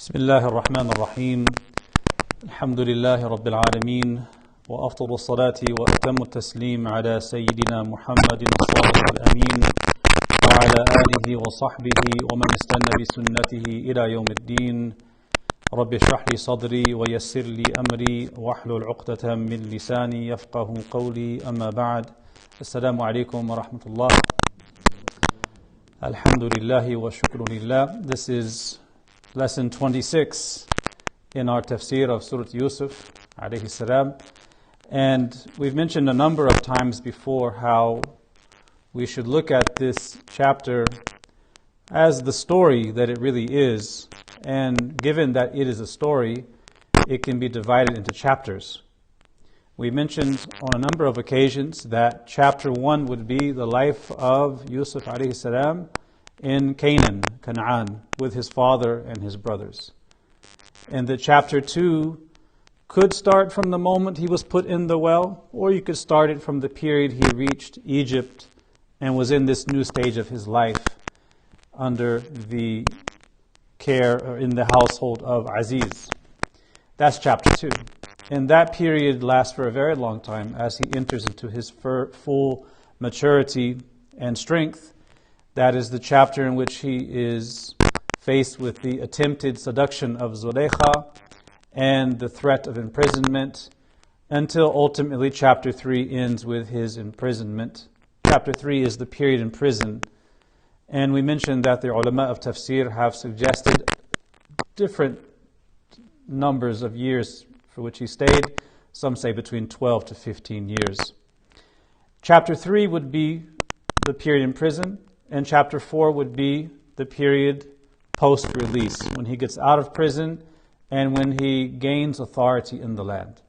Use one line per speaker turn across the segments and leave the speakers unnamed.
بسم الله الرحمن الرحيم الحمد لله رب العالمين وأفضل الصلاة وأتم التسليم على سيدنا محمد الصادق الأمين وعلى آله وصحبه ومن استنى بسنته إلى يوم الدين رب اشرح لي صدري ويسر لي أمري واحلل عقدة من لساني يفقه قولي أما بعد السلام عليكم ورحمة الله الحمد لله والشكر لله. This is lesson 26 in our Tafsir of Surah Yusuf alayhi salam. And we've mentioned a number of times before how we should look at this chapter as the story that it really is. And given that it is a story, it can be divided into chapters. We mentioned on a number of occasions that chapter 1 would be the life of Yusuf alayhi salam in Canaan, with his father and his brothers. And that chapter 2 could start from the moment he was put in the well, or you could start it from the period he reached Egypt and was in this new stage of his life under the care or in the household of Aziz. That's chapter 2. And that period lasts for a very long time as he enters into his full maturity and strength. That is the chapter in which he is faced with the attempted seduction of Zulaykha and the threat of imprisonment, until ultimately chapter 3 ends with his imprisonment. Chapter 3 is the period in prison. And we mentioned that the ulama of Tafsir have suggested different numbers of years for which he stayed. Some say between 12 to 15 years. Chapter 3 would be the period in prison, and chapter 4 would be the period post-release, when he gets out of prison and when he gains authority in the land.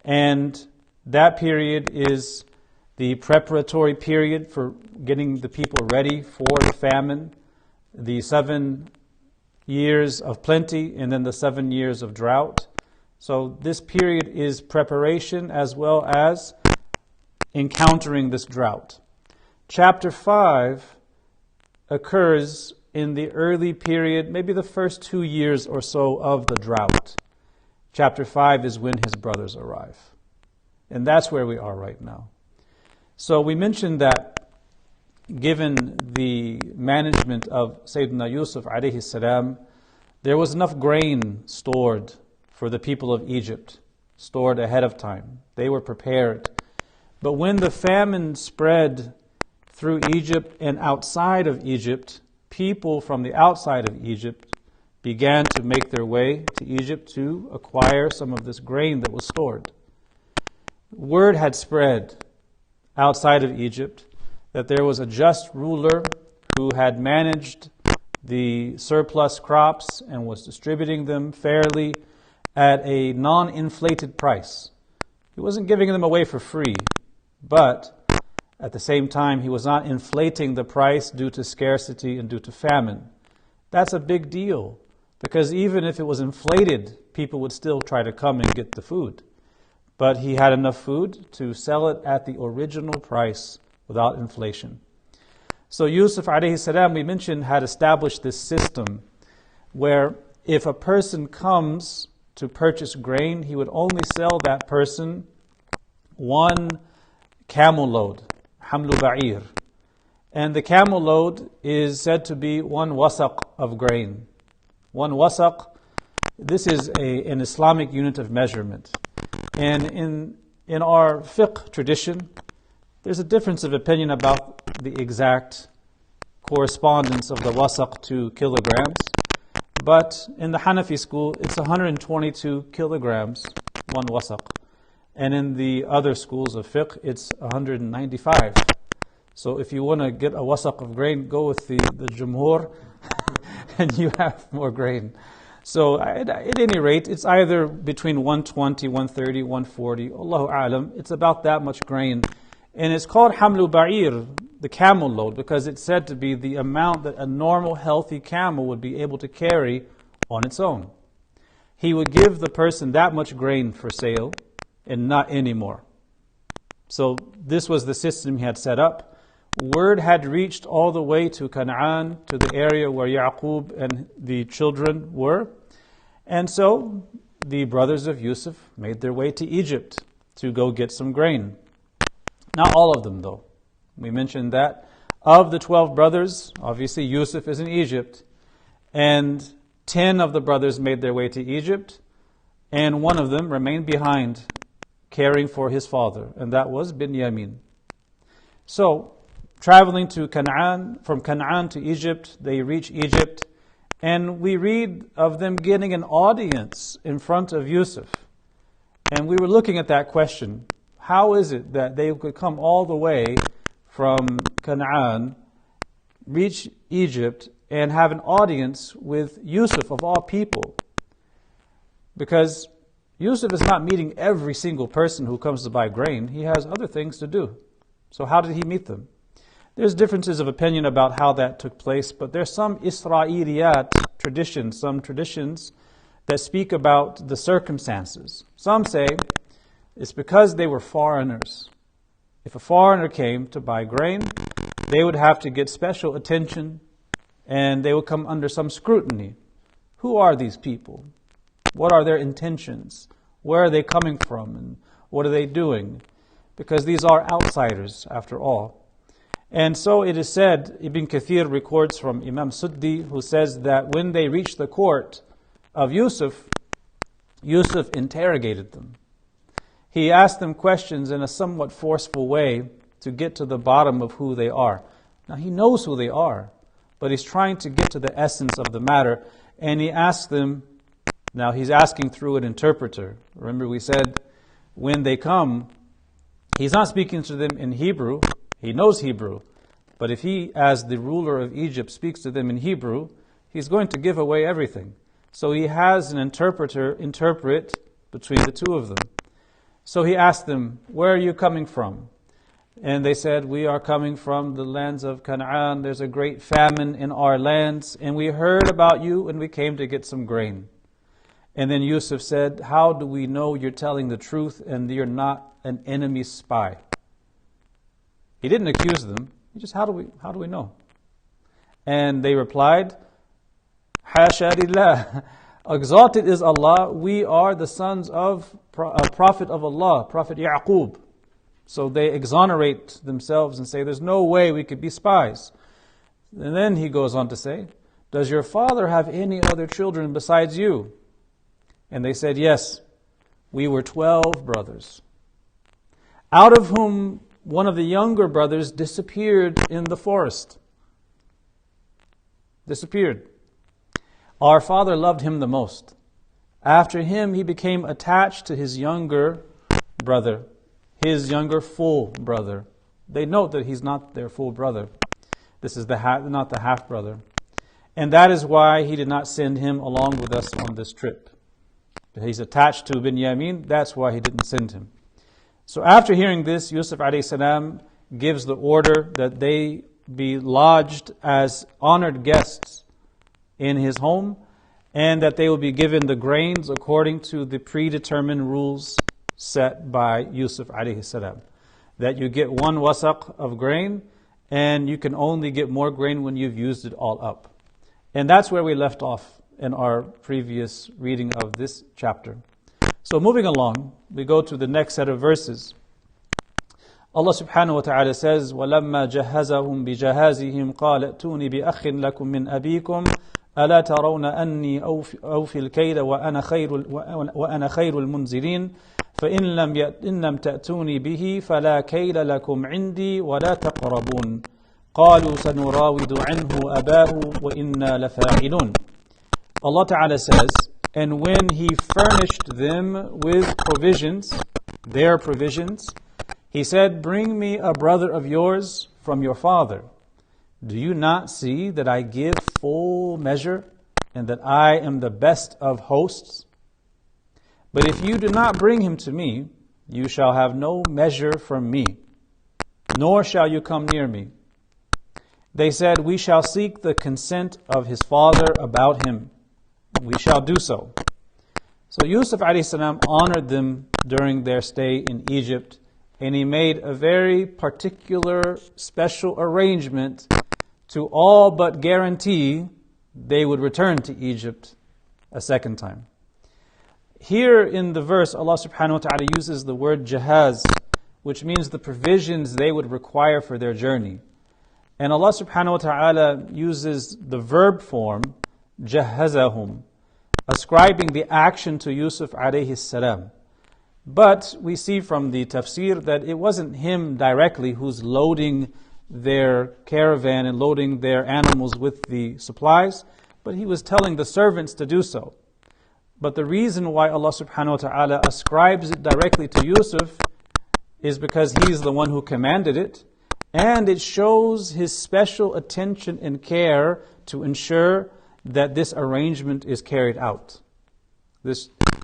And that period is the preparatory period for getting the people ready for the famine, the 7 years of plenty, and then the 7 years of drought. So this period is preparation as well as encountering this drought. Chapter 5 occurs in the early period, maybe the first 2 years or so of the drought. Chapter 5 is when his brothers arrive. And that's where we are right now. So we mentioned that given the management of Sayyidina Yusuf alayhi salam, there was enough grain stored for the people of Egypt, stored ahead of time. They were prepared. But when the famine spread through Egypt and outside of Egypt, people from the outside of Egypt began to make their way to Egypt to acquire some of this grain that was stored. Word had spread outside of Egypt that there was a just ruler who had managed the surplus crops and was distributing them fairly at a non-inflated price. He wasn't giving them away for free, but at the same time, he was not inflating the price due to scarcity and due to famine. That's a big deal, because even if it was inflated, people would still try to come and get the food. But he had enough food to sell it at the original price without inflation. So Yusuf alayhi salam, we mentioned, had established this system where if a person comes to purchase grain, he would only sell that person 1 camel load, hamlu ba'ir. And the camel load is said to be 1 wasaq of grain. 1 wasaq, this is an Islamic unit of measurement. And in our fiqh tradition, there's a difference of opinion about the exact correspondence of the wasaq to kilograms. But in the Hanafi school, it's 122 kilograms, 1 wasaq. And in the other schools of fiqh, it's 195. So if you want to get a wasaq of grain, go with the jumhur, and you have more grain. So at any rate, it's either between 120, 130, 140, Allahu a'lam. It's about that much grain. And it's called hamlu ba'ir, the camel load, because it's said to be the amount that a normal, healthy camel would be able to carry on its own. He would give the person that much grain for sale, and not anymore. So this was the system he had set up. Word had reached all the way to Canaan, to the area where Yaqub and the children were. And so the brothers of Yusuf made their way to Egypt to go get some grain. Not all of them, though. We mentioned that of the 12 brothers, obviously Yusuf is in Egypt, and 10 of the brothers made their way to Egypt, and one of them remained behind caring for his father, and that was Binyamin. So, traveling to Canaan, from Canaan to Egypt, they reach Egypt, and we read of them getting an audience in front of Yusuf. And we were looking at that question. How is it that they could come all the way from Canaan, reach Egypt, and have an audience with Yusuf of all people? Because Yusuf is not meeting every single person who comes to buy grain. He has other things to do. So how did he meet them? There's differences of opinion about how that took place, but there's some Israeliyat traditions, some traditions that speak about the circumstances. Some say it's because they were foreigners. If a foreigner came to buy grain, they would have to get special attention and they would come under some scrutiny. Who are these people? What are their intentions? Where are they coming from? And what are they doing? Because these are outsiders, after all. And so it is said, Ibn Kathir records from Imam Suddi, who says that when they reached the court of Yusuf, Yusuf interrogated them. He asked them questions in a somewhat forceful way to get to the bottom of who they are. Now he knows who they are, but he's trying to get to the essence of the matter, and he asks them. Now he's asking through an interpreter. Remember we said when they come, he's not speaking to them in Hebrew. He knows Hebrew. But if he, as the ruler of Egypt, speaks to them in Hebrew, he's going to give away everything. So he has an interpreter interpret between the two of them. So he asked them, where are you coming from? And they said, we are coming from the lands of Canaan. There's a great famine in our lands. And we heard about you and we came to get some grain. And then Yusuf said, how do we know you're telling the truth and you're not an enemy spy? He didn't accuse them. He just, how do we know? And they replied, Hasha lillah. Exalted is Allah. We are the sons of a prophet of Allah, Prophet Yaqub. So they exonerate themselves and say, there's no way we could be spies. And then he goes on to say, does your father have any other children besides you? And they said, yes, we were 12 brothers, out of whom one of the younger brothers disappeared in the forest. Disappeared. Our father loved him the most. After him, he became attached to his younger brother, his younger full brother. They note that he's not their full brother. This is not the half brother. And that is why he did not send him along with us on this trip. He's attached to Binyamin, that's why he didn't send him. So after hearing this, Yusuf a.s. gives the order that they be lodged as honored guests in his home, and that they will be given the grains according to the predetermined rules set by Yusuf a.s. That you get 1 wasaq of grain, and you can only get more grain when you've used it all up. And that's where we left off in our previous reading of this chapter. So moving along, we go to the next set of verses. Allah subhanahu wa ta'ala says, وَلَمَّا جَهَّزَهُمْ بِجَهَازِهِمْ قَالَ ائْتُونِي بِأَخٍ لَكُمْ مِنْ أَبِيكُمْ أَلَا تَرَوْنَ أَنِّي أَوْفِي الْكَيْلَ وَأَنَا خَيْرُ الْمُنْزِلِينَ فَإِنْ لَمْ تَأْتُونِي بِهِ فَلَا كَيْلَ لَكُمْ عِنْدِي وَلَا تَقْرَبُونَ قَالُوا سَنُرَاوِدُ عَنْهُ أَبَاهُ وَإِنَّا لَفَاعِلُونَ. Allah Ta'ala says, and when He furnished them with provisions, their provisions, He said, bring me a brother of yours from your father. Do you not see that I give full measure and that I am the best of hosts? But if you do not bring him to me, you shall have no measure from me, nor shall you come near me. They said, we shall seek the consent of his father about him. We shall do so. So Yusuf a.s. honored them during their stay in Egypt, and he made a very particular special arrangement to all but guarantee they would return to Egypt a second time. Here in the verse, Allah subhanahu wa ta'ala uses the word jahaz, which means the provisions they would require for their journey. And Allah subhanahu wa ta'ala uses the verb form, jahazahum, ascribing the action to Yusuf alayhi salam. But we see from the tafsir that it wasn't him directly who's loading their caravan and loading their animals with the supplies, but he was telling the servants to do so. But the reason why Allah subhanahu wa ta'ala ascribes it directly to Yusuf is because he's the one who commanded it, and it shows his special attention and care to ensure that this arrangement is carried out.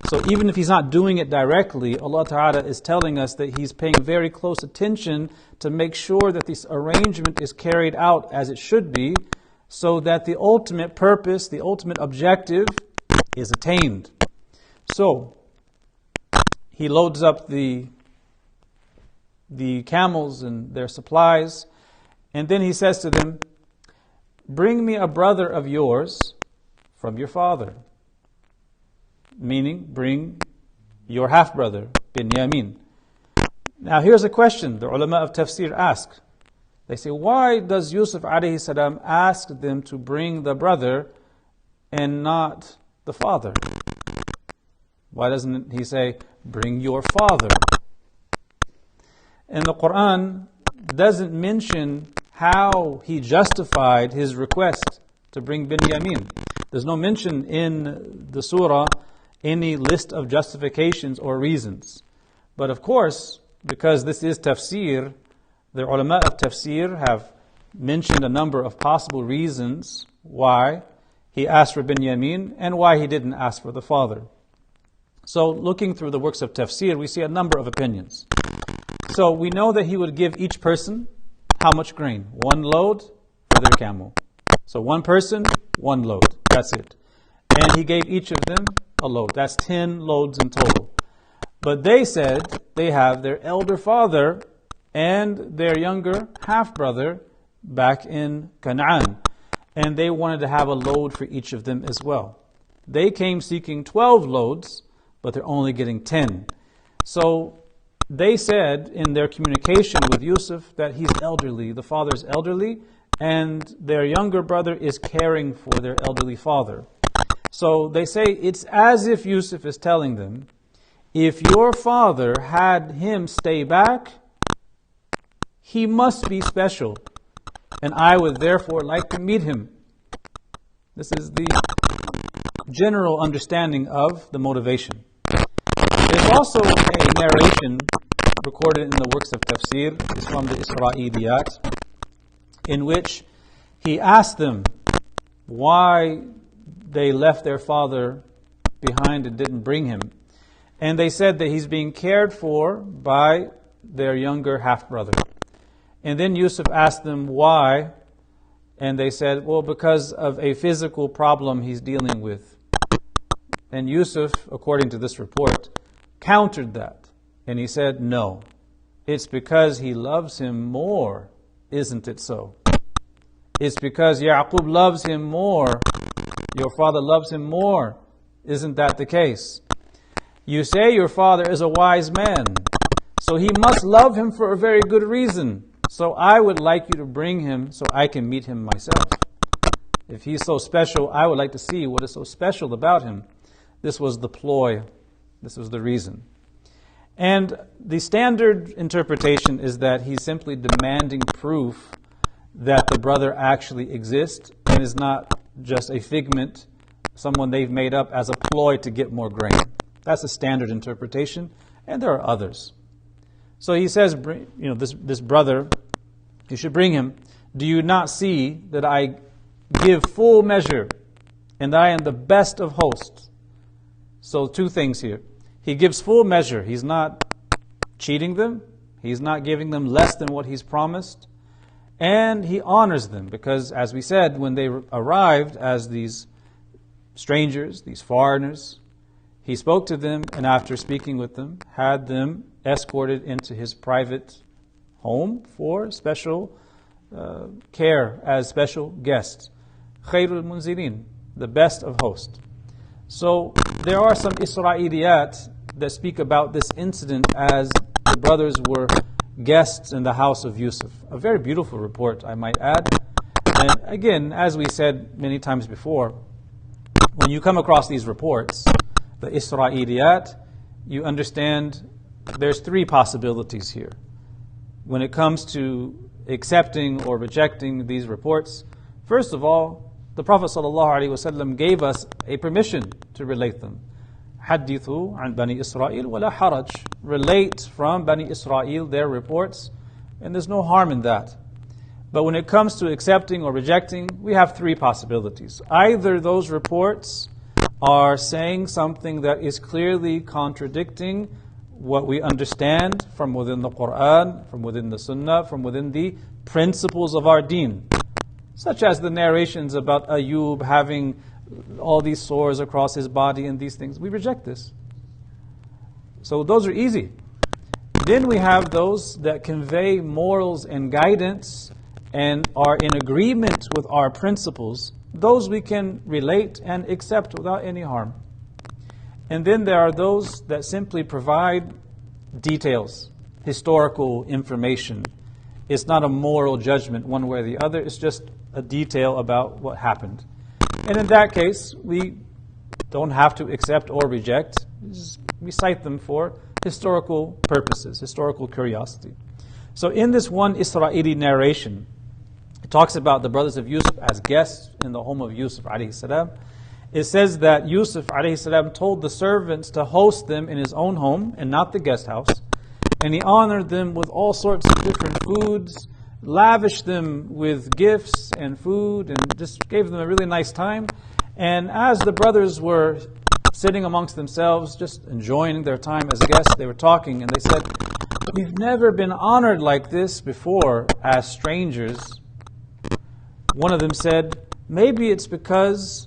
So even if he's not doing it directly, Allah Ta'ala is telling us that he's paying very close attention to make sure that this arrangement is carried out as it should be, so that the ultimate purpose, the ultimate objective is attained. So he loads up the camels and their supplies, and then he says to them, "Bring me a brother of yours from your father." Meaning, bring your half-brother, Binyamin. Now here's a question the ulama of tafsir ask. They say, why does Yusuf alayhi salam ask them to bring the brother and not the father? Why doesn't he say, bring your father? And the Quran doesn't mention how he justified his request to bring Binyamin. There's no mention in the surah any list of justifications or reasons. But of course, because this is tafsir, the ulama of tafsir have mentioned a number of possible reasons why he asked for Binyamin and why he didn't ask for the father. So looking through the works of tafsir, we see a number of opinions. So we know that he would give each person how much grain? 1 load for their camel. So one person, 1 load. That's it. And he gave each of them a load. That's 10 loads in total. But they said they have their elder father and their younger half-brother back in Canaan. And they wanted to have a load for each of them as well. They came seeking 12 loads, but they're only getting 10. So they said in their communication with Yusuf that he's elderly, the father's elderly, and their younger brother is caring for their elderly father. So they say it's as if Yusuf is telling them, if your father had him stay back, he must be special, and I would therefore like to meet him. This is the general understanding of the motivation. There's also a narration recorded in the works of tafsir, it's from the Isra'iliyat, in which he asked them why they left their father behind and didn't bring him. And they said that he's being cared for by their younger half-brother. And then Yusuf asked them why, and they said, well, because of a physical problem he's dealing with. And Yusuf, according to this report, countered that. And he said, no, it's because he loves him more, isn't it so? It's because Yaqub loves him more. Your father loves him more. Isn't that the case? You say your father is a wise man, so he must love him for a very good reason. So I would like you to bring him so I can meet him myself. If he's so special, I would like to see what is so special about him. This was the ploy. This was the reason. And the standard interpretation is that he's simply demanding proof that the brother actually exists and is not just a figment, someone they've made up as a ploy to get more grain. That's a standard interpretation, and there are others. So he says, this brother, you should bring him. Do you not see that I give full measure, and I am the best of hosts? So 2 things here. He gives full measure. He's not cheating them. He's not giving them less than what he's promised. And he honors them because, as we said, when they arrived as these strangers, these foreigners, he spoke to them, and after speaking with them, had them escorted into his private home for special care as special guests. Khairul Munzilin, the best of hosts. So there are some Isra'iliyat that speak about this incident as the brothers were guests in the house of Yusuf. A very beautiful report, I might add. And again, as we said many times before, when you come across these reports, the Isra'iliyat, you understand there's three possibilities here. When it comes to accepting or rejecting these reports, first of all, the Prophet ﷺ gave us a permission to relate them. حَدِّثُوا عَنْ بَنِي إِسْرَائِيل وَلَا حَرَجْ. Relate from Bani Israel their reports, and there's no harm in that. But when it comes to accepting or rejecting, we have three possibilities. Either those reports are saying something that is clearly contradicting what we understand from within the Quran, from within the Sunnah, from within the principles of our deen, such as the narrations about Ayub having all these sores across his body and these things. We reject this. So those are easy. Then we have those that convey morals and guidance and are in agreement with our principles. Those we can relate and accept without any harm. And then there are those that simply provide details, historical information. It's not a moral judgment one way or the other. It's just a detail about what happened. And in that case, we don't have to accept or reject. Just recite them for historical purposes, historical curiosity. So in this one Israeli narration, it talks about the brothers of Yusuf as guests in the home of Yusuf alayhi salam. It says that Yusuf alayhi salam told the servants to host them in his own home and not the guest house. And he honored them with all sorts of different foods, lavished them with gifts and food, and just gave them a really nice time. And as the brothers were sitting amongst themselves, just enjoying their time as guests, they were talking, and they said, "We've never been honored like this before as strangers." One of them said, "Maybe it's because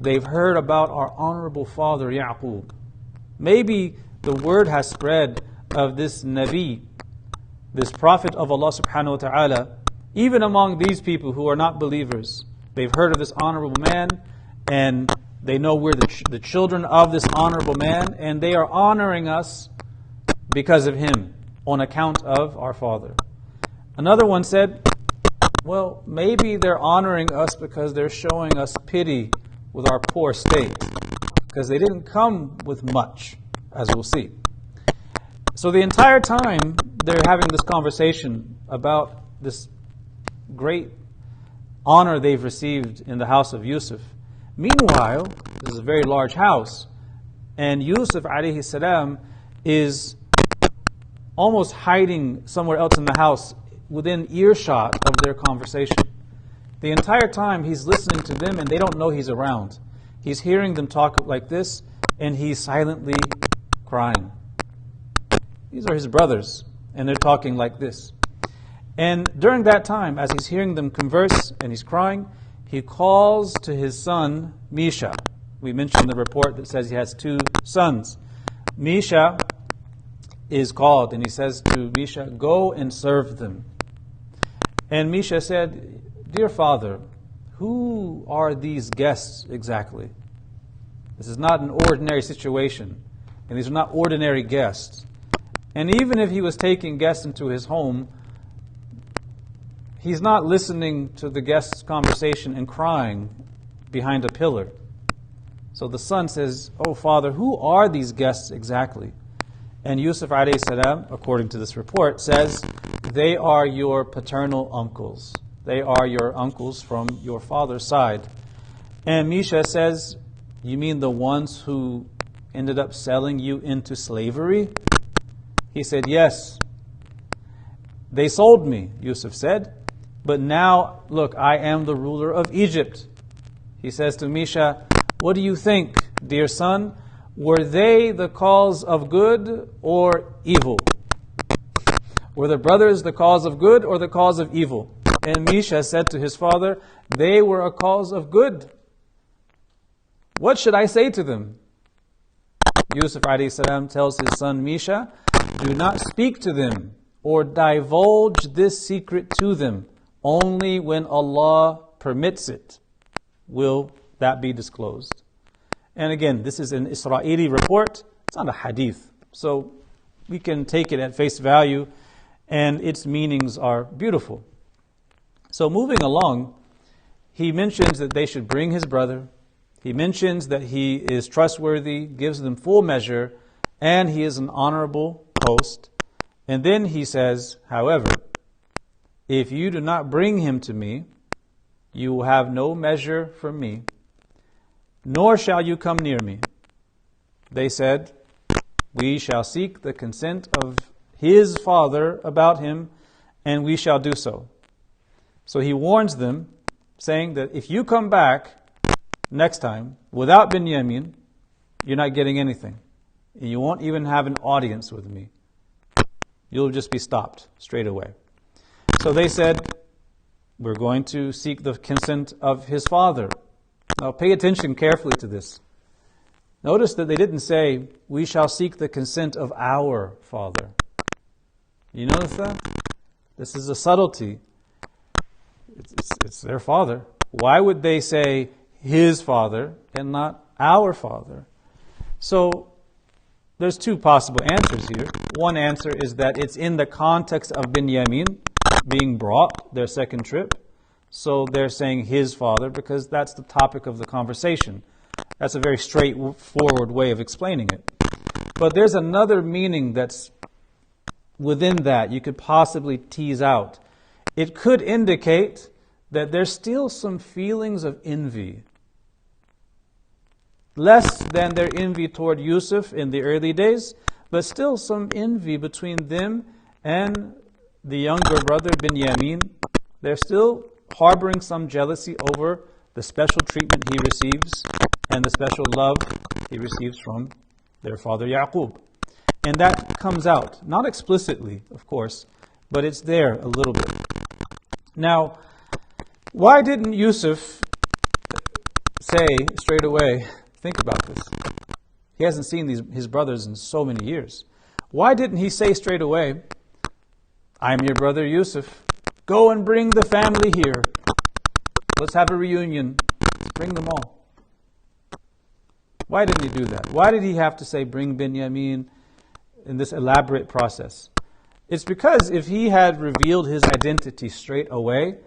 they've heard about our honorable father Yaqub. Maybe the word has spread of this Nabi, this prophet of Allah subhanahu wa ta'ala, even among these people who are not believers. They've heard of this honorable man, and they know we're the children of this honorable man, and they are honoring us because of him, on account of our father." Another one said, "Well, maybe they're honoring us because they're showing us pity with our poor state, because they didn't come with much, as we'll see." So the entire time they're having this conversation about this great honor they've received in the house of Yusuf. Meanwhile, this is a very large house, and Yusuf alayhi salam is almost hiding somewhere else in the house within earshot of their conversation. The entire time he's listening to them and they don't know he's around. He's hearing them talk like this and he's silently crying. These are his brothers and they're talking like this. And during that time, as he's hearing them converse and he's crying, he calls to his son Misha. We mentioned the report that says he has two sons. Misha is called and he says to Misha, "Go and serve them." And Misha said, "Dear father, who are these guests exactly? This is not an ordinary situation, and these are not ordinary guests." And even if he was taking guests into his home, he's not listening to the guests' conversation and crying behind a pillar. So the son says, "Oh father, who are these guests exactly?" And Yusuf alayhi salam, according to this report, says, "They are your paternal uncles. They are your uncles from your father's side." And Misha says, "You mean the ones who ended up selling you into slavery?" He said, "Yes. They sold me," Yusuf said, "but now, look, I am the ruler of Egypt." He says to Misha, "What do you think, dear son? Were they the cause of good or evil? Were the brothers the cause of good or the cause of evil?" And Misha said to his father, "They were a cause of good. What should I say to them?" Yusuf alayhi salam tells his son Misha, "Do not speak to them or divulge this secret to them. Only when Allah permits it will that be disclosed." And again, this is an Israeli report. It's not a hadith. So we can take it at face value, and its meanings are beautiful. So moving along, he mentions that they should bring his brother. He mentions that he is trustworthy, gives them full measure, and he is an honorable host. And then he says, however, if you do not bring him to me, you will have no measure from me, nor shall you come near me. They said, we shall seek the consent of his father about him, and we shall do so. So he warns them, saying that if you come back next time without Binyamin, you're not getting anything. And you won't even have an audience with me. You'll just be stopped straight away. So they said, we're going to seek the consent of his father. Now pay attention carefully to this. Notice that they didn't say, we shall seek the consent of our father. You notice that? This is a subtlety. It's their father. Why would they say his father and not our father? So there's two possible answers here. One answer is that it's in the context of Binyamin being brought, their second trip. So they're saying his father because that's the topic of the conversation. That's a very straightforward way of explaining it. But there's another meaning that's within that you could possibly tease out. It could indicate that there's still some feelings of envy. Less than their envy toward Yusuf in the early days, but still some envy between them and the younger brother Binyamin. They're still harboring some jealousy over the special treatment he receives and the special love he receives from their father Yaqub. And that comes out, not explicitly, of course, but it's there a little bit. Now, why didn't Yusuf say straight away, think about this. He hasn't seen his brothers in so many years. Why didn't he say straight away, I'm your brother Yusuf. Go and bring the family here. Let's have a reunion. Bring them all. Why didn't he do that? Why did he have to say bring Binyamin in this elaborate process? It's because if he had revealed his identity straight away,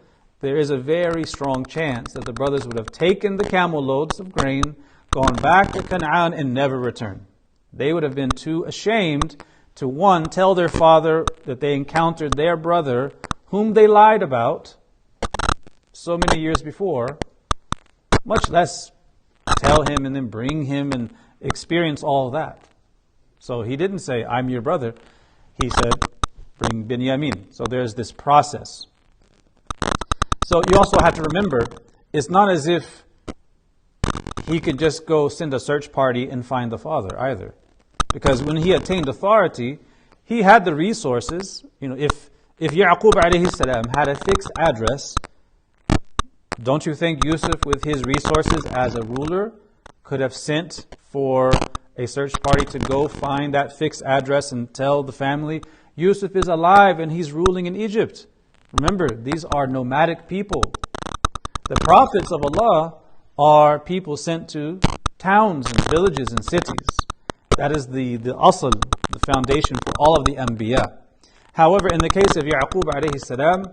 there is a very strong chance that the brothers would have taken the camel loads of grain, gone back to Canaan, and never returned. They would have been too ashamed to, one, tell their father that they encountered their brother, whom they lied about so many years before, much less tell him and then bring him and experience all that. So he didn't say, I'm your brother. He said, bring Binyamin. So there's this process. So you also have to remember, it's not as if he could just go send a search party and find the father either. Because when he attained authority, he had the resources. If Yaqub alayhi salam had a fixed address, don't you think Yusuf, with his resources as a ruler, could have sent for a search party to go find that fixed address and tell the family, Yusuf is alive and he's ruling in Egypt? Remember, these are nomadic people. The prophets of Allah are people sent to towns and villages and cities. That is the asl, the foundation for all of the anbiya. However, in the case of Yaqub alayhi salam,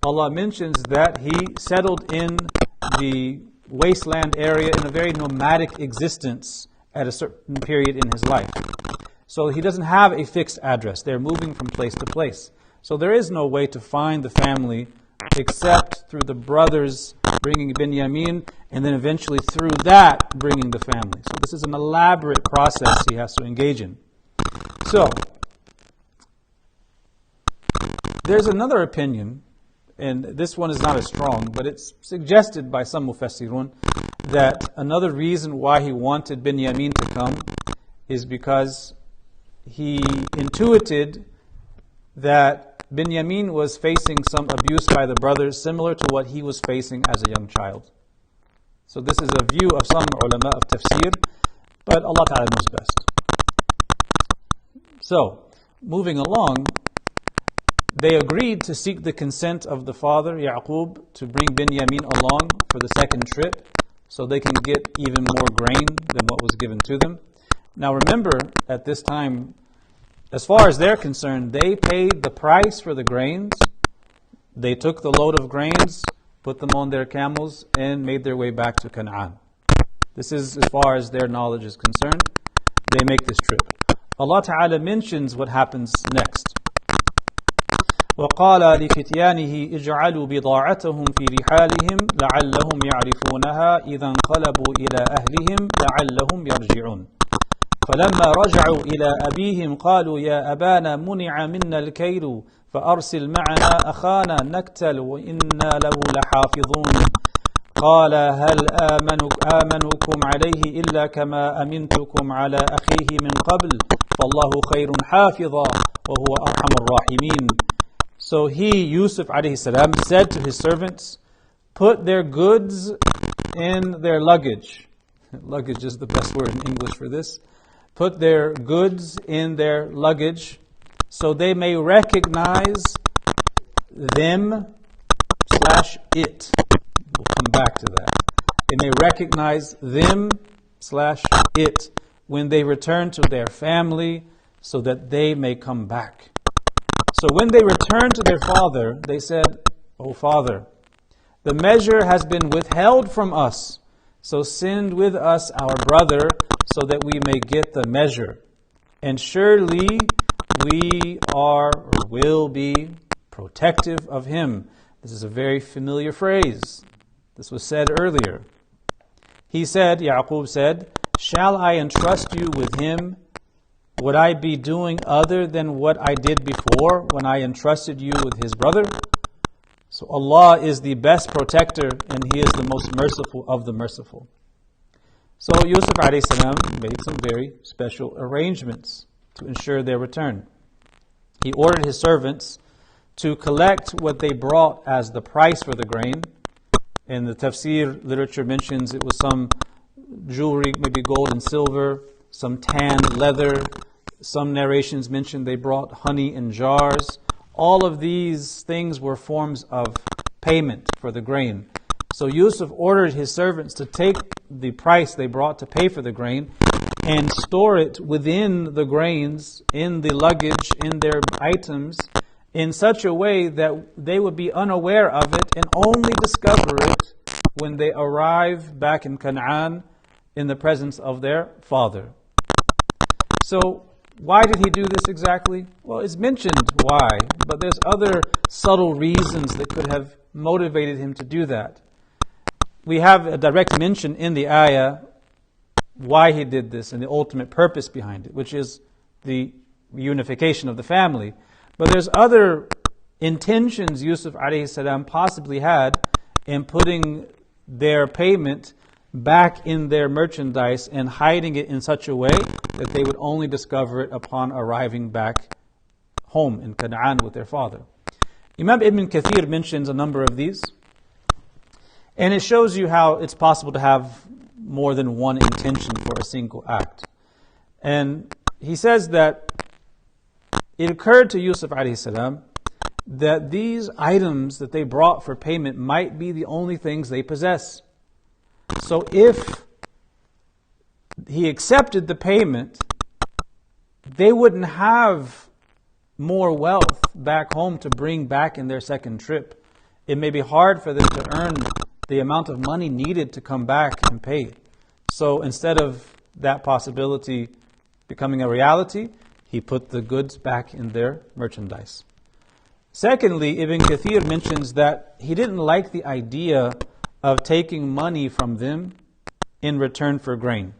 Allah mentions that he settled in the wasteland area in a very nomadic existence at a certain period in his life. So he doesn't have a fixed address. They're moving from place to place. So there is no way to find the family except through the brothers bringing Binyamin, and then eventually through that bringing the family. So this is an elaborate process he has to engage in. So there's another opinion, and this one is not as strong, but it's suggested by some mufassirun that another reason why he wanted Binyamin to come is because he intuited that Binyamin was facing some abuse by the brothers similar to what he was facing as a young child. So this is a view of some ulama of Tafsir, but Allah Ta'ala knows best. So, moving along, they agreed to seek the consent of the father, Yaqub, to bring Binyamin along for the second trip. so they can get even more grain than what was given to them. Now remember, at this time, as far as they're concerned, they paid the price for the grains. They took the load of grains, put them on their camels, and made their way back to Canaan. This is as far as their knowledge is concerned. They make this trip. Allah Ta'ala mentions what happens next. وقال لفتيانه اجعلوا بضاعتهم في رحالهم لعلهم يعرفونها إذا انقلبوا إلى أهلهم لعلهم يرجعون فلما رجعوا إلى أبيهم قالوا يا أبانا منع منا الكيل فأرسل معنا أخانا نكتل وإنا له لحافظون قال هل آمنكم عليه إلا كما أمنتكم على أخيه من قبل فالله خير حافظا وهو أرحم الراحمين. So he, Yusuf alayhi salam, said to his servants, put their goods in their luggage. Luggage is the best word in English for this. Put their goods in their luggage so they may recognize them/it. We'll come back to that. They may recognize them/it when they return to their family so that they may come back. So when they returned to their father, they said, "O Father, the measure has been withheld from us, so send with us our brother so that we may get the measure. And surely we are or will be protective of him." This is a very familiar phrase. This was said earlier. He said, Yaqub said, "Shall I entrust you with him? Would I be doing other than what I did before when I entrusted you with his brother?" So Allah is the best protector and He is the most merciful of the merciful. So Yusuf alayhi salam made some very special arrangements to ensure their return. He ordered his servants to collect what they brought as the price for the grain. And the Tafsir literature mentions it was some jewelry, maybe gold and silver, some tanned leather. Some narrations mention they brought honey in jars. All of these things were forms of payment for the grain. So Yusuf ordered his servants to take the price they brought to pay for the grain and store it within the grains, in the luggage, in their items, in such a way that they would be unaware of it and only discover it when they arrive back in Canaan in the presence of their father. So, why did he do this exactly? Well, it's mentioned why, but there's other subtle reasons that could have motivated him to do that. We have a direct mention in the ayah why he did this and the ultimate purpose behind it, which is the unification of the family. But there's other intentions Yusuf alayhi salam possibly had in putting their payment back in their merchandise and hiding it in such a way that they would only discover it upon arriving back home in Canaan with their father. Imam Ibn Kathir mentions a number of these, and it shows you how it's possible to have more than one intention for a single act. And he says that it occurred to Yusuf alayhi salam that these items that they brought for payment might be the only things they possess. So if he accepted the payment, they wouldn't have more wealth back home to bring back in their second trip. It may be hard for them to earn the amount of money needed to come back and pay. So instead of that possibility becoming a reality, he put the goods back in their merchandise. Secondly, Ibn Kathir mentions that he didn't like the idea of taking money from them in return for grain,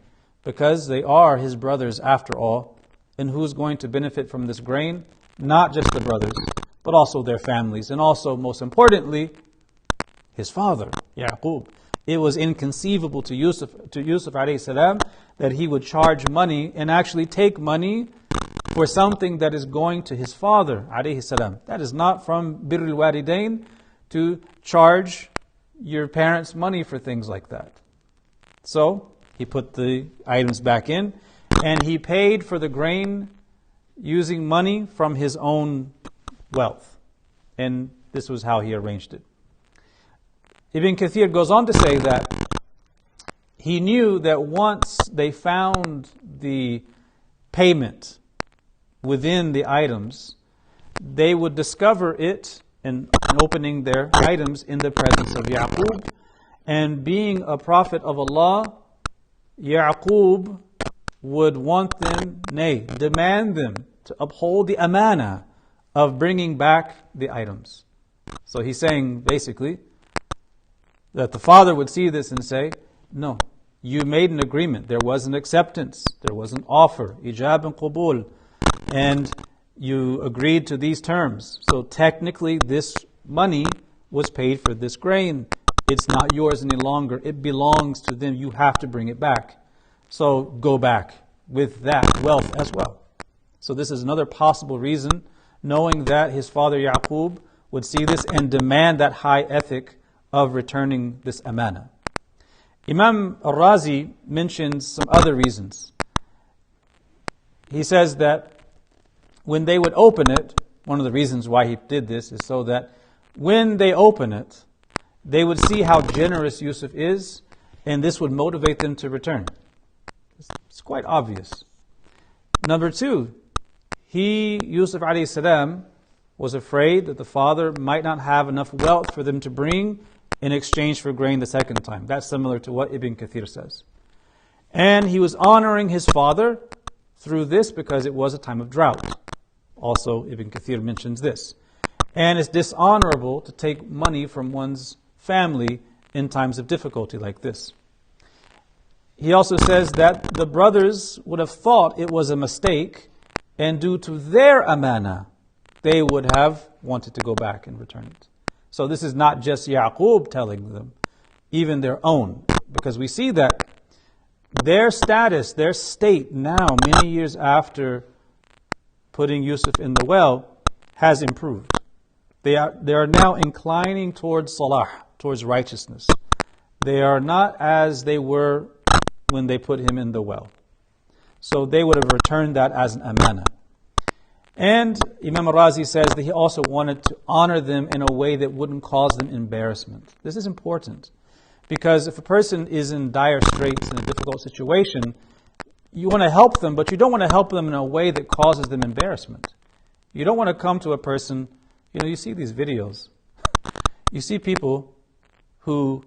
because they are his brothers after all, and who's going to benefit from this grain? Not just the brothers, but also their families, and also, most importantly, his father, Yaqub. It was inconceivable to Yusuf alayhi salam that he would charge money and actually take money for something that is going to his father alayhi salam. That is not from birrul walidain to charge your parents money for things like that. So he put the items back in and he paid for the grain using money from his own wealth. And this was how he arranged it. Ibn Kathir goes on to say that he knew that once they found the payment within the items, they would discover it in opening their items in the presence of Yaqub. And being a prophet of Allah, Yaqub would want them, nay, demand them to uphold the amana of bringing back the items. So he's saying basically that the father would see this and say, no, you made an agreement, there was an acceptance, there was an offer, ijab and qubul, and you agreed to these terms. So technically this money was paid for this grain. It's not yours any longer. It belongs to them. You have to bring it back. So go back with that wealth as well. So this is another possible reason, knowing that his father Yaqub would see this and demand that high ethic of returning this amana. Imam al-Razi mentions some other reasons. He says that when they would open it, one of the reasons why he did this is so that when they open it, they would see how generous Yusuf is, and this would motivate them to return. It's quite obvious. Number two, Yusuf alayhi salam, was afraid that the father might not have enough wealth for them to bring in exchange for grain the second time. That's similar to what Ibn Kathir says. And he was honoring his father through this because it was a time of drought. Also, Ibn Kathir mentions this. And it's dishonorable to take money from one's family in times of difficulty like this. He also says that the brothers would have thought it was a mistake, and due to their amana, they would have wanted to go back and return it. So this is not just Yaqub telling them, even their own, because we see that their status, their state now, many years after putting Yusuf in the well, has improved. They are now inclining towards salah, towards righteousness. They are not as they were when they put him in the well. So they would have returned that as an amana. And Imam al-Razi says that he also wanted to honor them in a way that wouldn't cause them embarrassment. This is important, because if a person is in dire straits, in a difficult situation, you want to help them, but you don't want to help them in a way that causes them embarrassment. You don't want to come to a person, you see these videos. You see people who,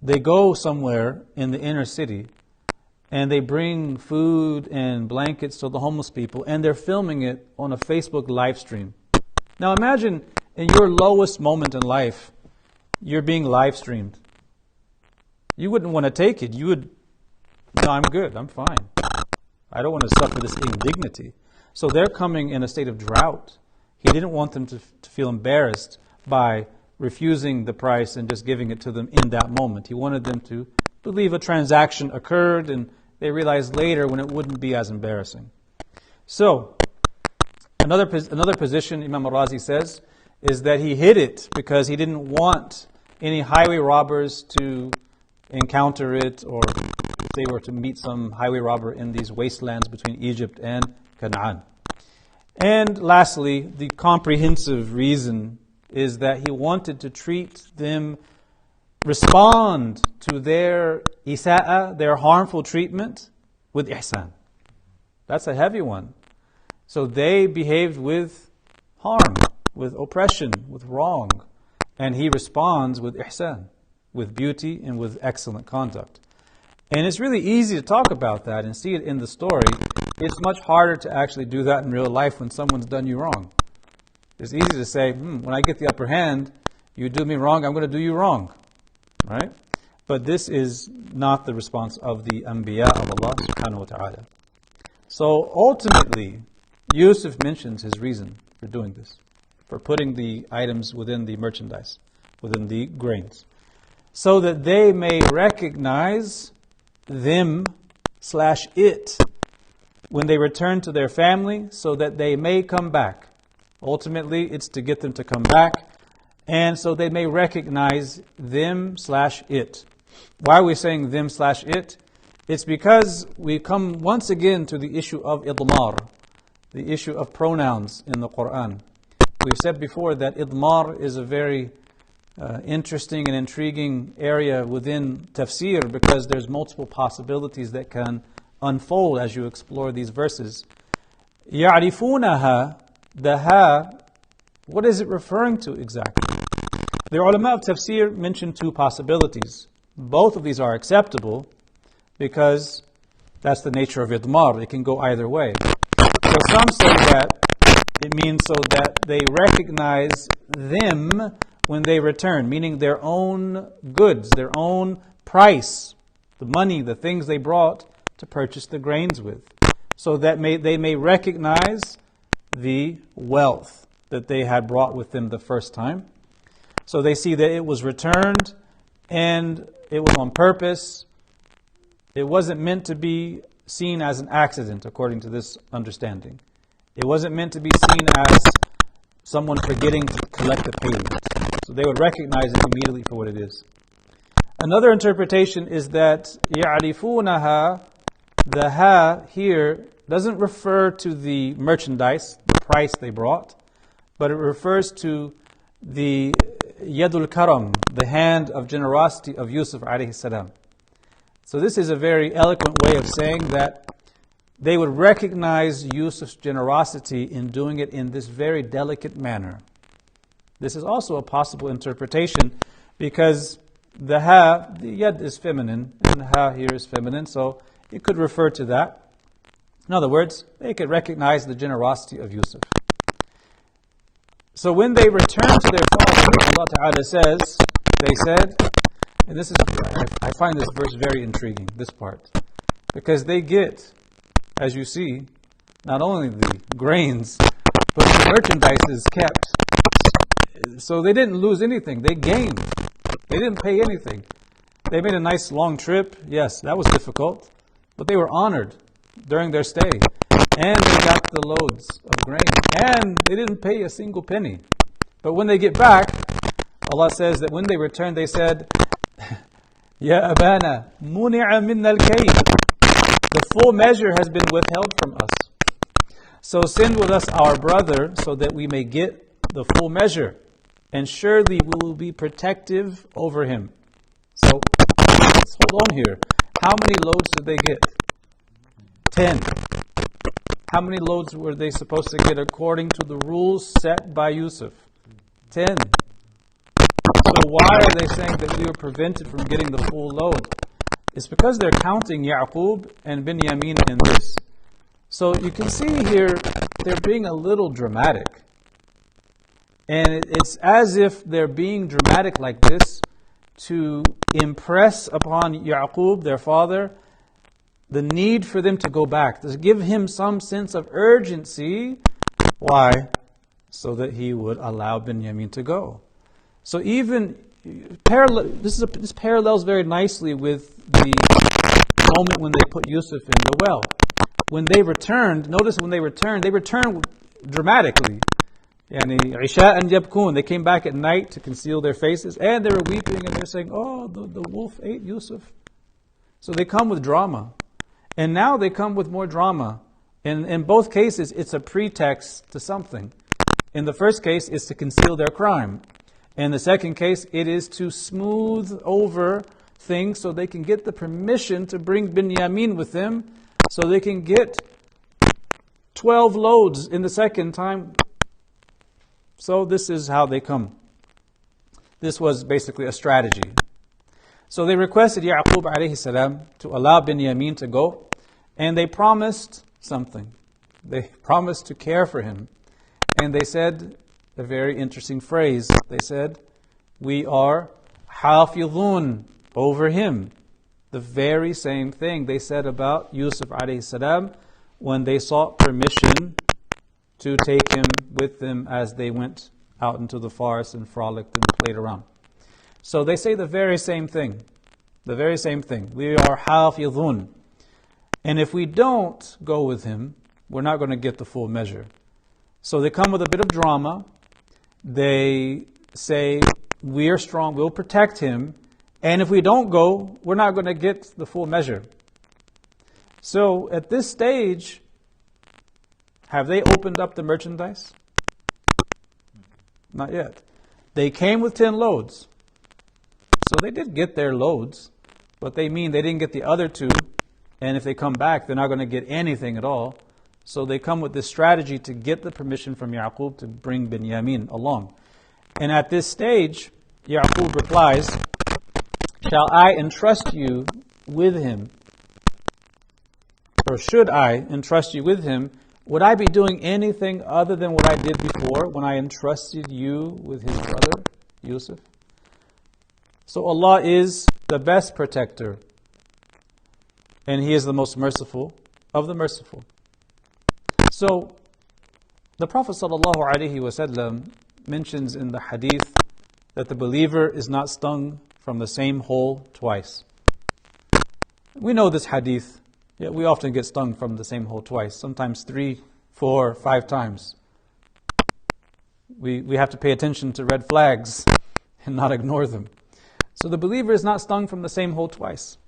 they go somewhere in the inner city and they bring food and blankets to the homeless people, and they're filming it on a Facebook live stream. Now imagine in your lowest moment in life, you're being live streamed. You wouldn't want to take it. You would, no, I'm good, I'm fine. I don't want to suffer this indignity. So they're coming in a state of drought. He didn't want them to feel embarrassed by refusing the price and just giving it to them in that moment. He wanted them to believe a transaction occurred, and they realized later when it wouldn't be as embarrassing. So, another position Imam al-Razi says is that he hid it because he didn't want any highway robbers to encounter it, or if they were to meet some highway robber in these wastelands between Egypt and Canaan. And lastly, the comprehensive reason is that he wanted to treat them, respond to their isa'a, their harmful treatment, with ihsan. That's a heavy one. So they behaved with harm, with oppression, with wrong. And he responds with ihsan, with beauty and with excellent conduct. And it's really easy to talk about that and see it in the story. It's much harder to actually do that in real life when someone's done you wrong. It's easy to say, when I get the upper hand, you do me wrong, I'm going to do you wrong. Right? But this is not the response of the Anbiya of Allah subhanahu wa ta'ala. So ultimately, Yusuf mentions his reason for doing this, for putting the items within the merchandise, within the grains, so that they may recognize them/it when they return to their family, so that they may come back. Ultimately, it's to get them to come back, and so they may recognize them/it. Why are we saying them/it? It's because we come once again to the issue of idmar, the issue of pronouns in the Quran. We've said before that idmar is a very interesting and intriguing area within tafsir, because there's multiple possibilities that can unfold as you explore these verses. يَعْرِفُونَهَا, the ha, what is it referring to exactly? The ulama of tafsir mentioned two possibilities. Both of these are acceptable because that's the nature of idmar. It can go either way. So some say that it means so that they recognize them when they return, meaning their own goods, their own price, the money, the things they brought to purchase the grains with. So that they may recognize the wealth that they had brought with them the first time. So they see that it was returned and it was on purpose. It wasn't meant to be seen as an accident, according to this understanding. It wasn't meant to be seen as someone forgetting to collect the payment. So they would recognize it immediately for what it is. Another interpretation is that يَعْرِفُونَهَا, the ha here doesn't refer to the merchandise, the price they brought, but it refers to the yadul karam, the hand of generosity of Yusuf alayhi salam. So this is a very eloquent way of saying that they would recognize Yusuf's generosity in doing it in this very delicate manner. This is also a possible interpretation because the ha, the yad is feminine, and the ha here is feminine, so it could refer to that. In other words, they could recognize the generosity of Yusuf. So when they returned to their father, Allah Ta'ala says, they said, and this is, I find this verse very intriguing, this part, because they get, as you see, not only the grains, but the merchandise is kept. So they didn't lose anything, they gained. They didn't pay anything. They made a nice long trip, yes, that was difficult, but they were honored during their stay. And they got the loads of grain. And they didn't pay a single penny. But when they get back, Allah says that when they returned, they said, Ya Abana, muni'a minna al-kayl. The full measure has been withheld from us. So send with us our brother so that we may get the full measure. And surely we will be protective over him. So let's hold on here. How many loads did they get? 10. How many loads were they supposed to get according to the rules set by Yusuf? 10. So why are they saying that we were prevented from getting the full load? It's because they're counting Ya'qub and Binyamin in this. So you can see here, they're being a little dramatic. And it's as if they're being dramatic like this to impress upon Ya'qub, their father, the need for them to go back, to give him some sense of urgency. Why? So that he would allow Binyamin to go. So even this parallels very nicely with the moment when they put Yusuf in the well. When they returned, notice when they returned dramatically. Yani Isha and Yabkun, they came back at night to conceal their faces, and they were weeping and they're saying, oh, the wolf ate Yusuf. So they come with drama. And now they come with more drama. In both cases, it's a pretext to something. In the first case, it's to conceal their crime. In the second case, it is to smooth over things so they can get the permission to bring Binyamin with them, so they can get 12 loads in the second time. So this is how they come. This was basically a strategy. So they requested Ya'qub alayhi salam to allow Binyamin to go, and they promised something. They promised to care for him. And they said a very interesting phrase. They said, we are hafidhun over him. The very same thing they said about Yusuf alayhi salam when they sought permission to take him with them as they went out into the forest and frolicked and played around. So they say the very same thing. The very same thing. We are hafidhun. And if we don't go with him, we're not going to get the full measure. So they come with a bit of drama. They say, we are strong, we'll protect him. And if we don't go, we're not going to get the full measure. So at this stage, have they opened up the merchandise? Not yet. They came with 10 loads. So they did get their loads, but they mean they didn't get the other 2. And if they come back, they're not going to get anything at all. So they come with this strategy to get the permission from Yaqub to bring Binyamin along. And at this stage, Yaqub replies, shall I entrust you with him? Or should I entrust you with him? Would I be doing anything other than what I did before when I entrusted you with his brother, Yusuf? So Allah is the best protector. And He is the most merciful of the merciful. So, the Prophet ﷺ mentions in the hadith that the believer is not stung from the same hole twice. We know this hadith. Yet we often get stung from the same hole twice, sometimes 3, 4, 5 times. We have to pay attention to red flags and not ignore them. So the believer is not stung from the same hole twice.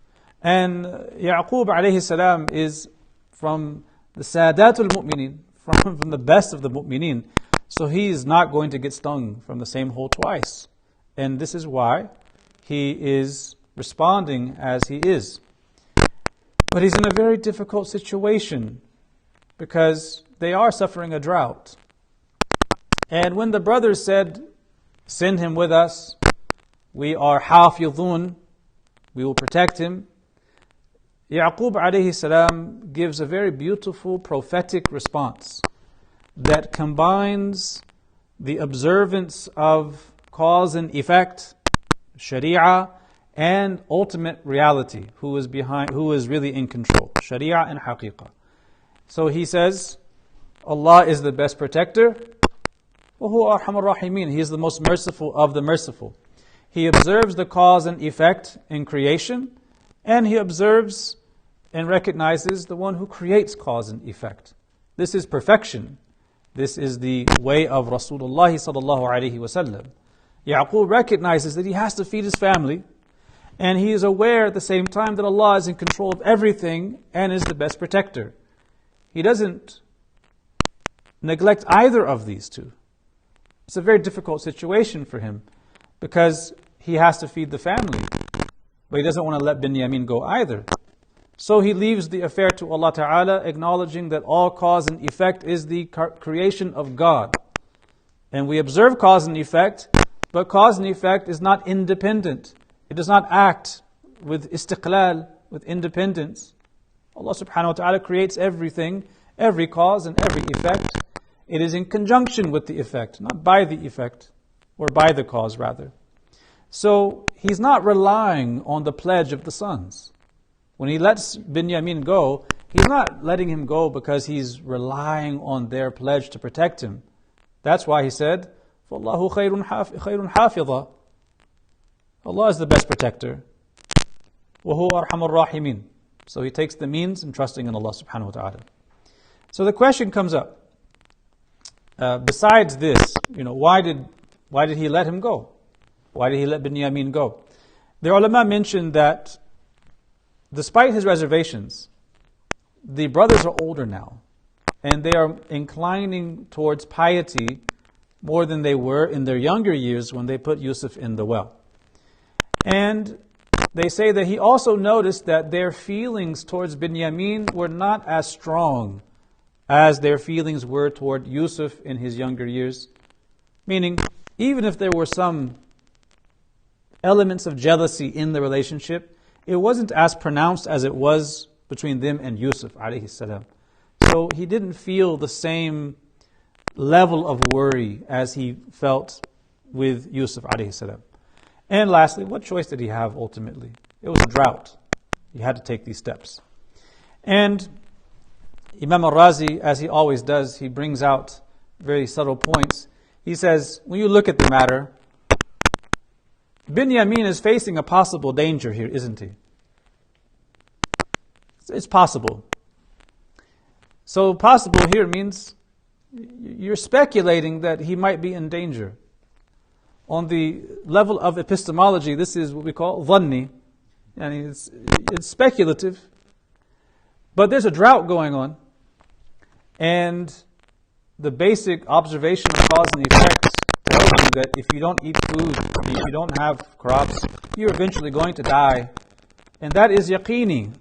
And Yaqub alayhi salam is from the Sadatul Mu'mineen, from the best of the Mu'mineen. So he is not going to get stung from the same hole twice. And this is why he is responding as he is. But he's in a very difficult situation because they are suffering a drought. And when the brothers said, send him with us, we are hafidhun, we will protect him, Yaqub alayhi salam gives a very beautiful prophetic response that combines the observance of cause and effect, sharia, and ultimate reality, who is really in control, sharia and haqiqah. So he says, Allah is the best protector, وَهُوَ أَرْحَمُ الرَّاحِمِينَ. He is the most merciful of the merciful. He observes the cause and effect in creation, and he observes and recognizes the one who creates cause and effect. This is perfection. This is the way of Rasulullah sallallahu alaihi wasallam. Yaqub recognizes that he has to feed his family, and he is aware at the same time that Allah is in control of everything and is the best protector. He doesn't neglect either of these two. It's a very difficult situation for him because he has to feed the family, but he doesn't want to let Binyamin go either. So he leaves the affair to Allah Ta'ala, acknowledging that all cause and effect is the creation of God. And we observe cause and effect, but cause and effect is not independent. It does not act with istiqlal, with independence. Allah Subhanahu wa Ta'ala creates everything, every cause and every effect. It is in conjunction with the effect, not by the effect, or by the cause rather. So he's not relying on the pledge of the sons. When he lets Binyamin go, he's not letting him go because he's relying on their pledge to protect him. That's why he said, فَاللَّهُ خَيْرٌ حَافِظًا. Allah is the best protector. وَهُوَ أَرْحَمُ الرَّاحِمِينَ. So he takes the means and trusting in Allah subhanahu wa ta'ala. So the question comes up, besides this, why did he let him go? Why did he let Binyamin go? The ulama mentioned that despite his reservations, the brothers are older now, and they are inclining towards piety more than they were in their younger years when they put Yusuf in the well. And they say that he also noticed that their feelings towards Binyamin were not as strong as their feelings were toward Yusuf in his younger years. Meaning, even if there were some elements of jealousy in the relationship, it wasn't as pronounced as it was between them and Yusuf alayhi salam. So he didn't feel the same level of worry as he felt with Yusuf alayhi salam. And lastly, what choice did he have ultimately? It was a drought. He had to take these steps. And Imam al-Razi, as he always does, he brings out very subtle points. He says, when you look at the matter, Binyamin is facing a possible danger here, isn't he? It's possible. So possible here means you're speculating that he might be in danger. On the level of epistemology, this is what we call dhanni. And it's speculative. But there's a drought going on. And the basic observation of cause and effect tells you that if you don't eat food, if you don't have crops, you're eventually going to die. And that is yaqini.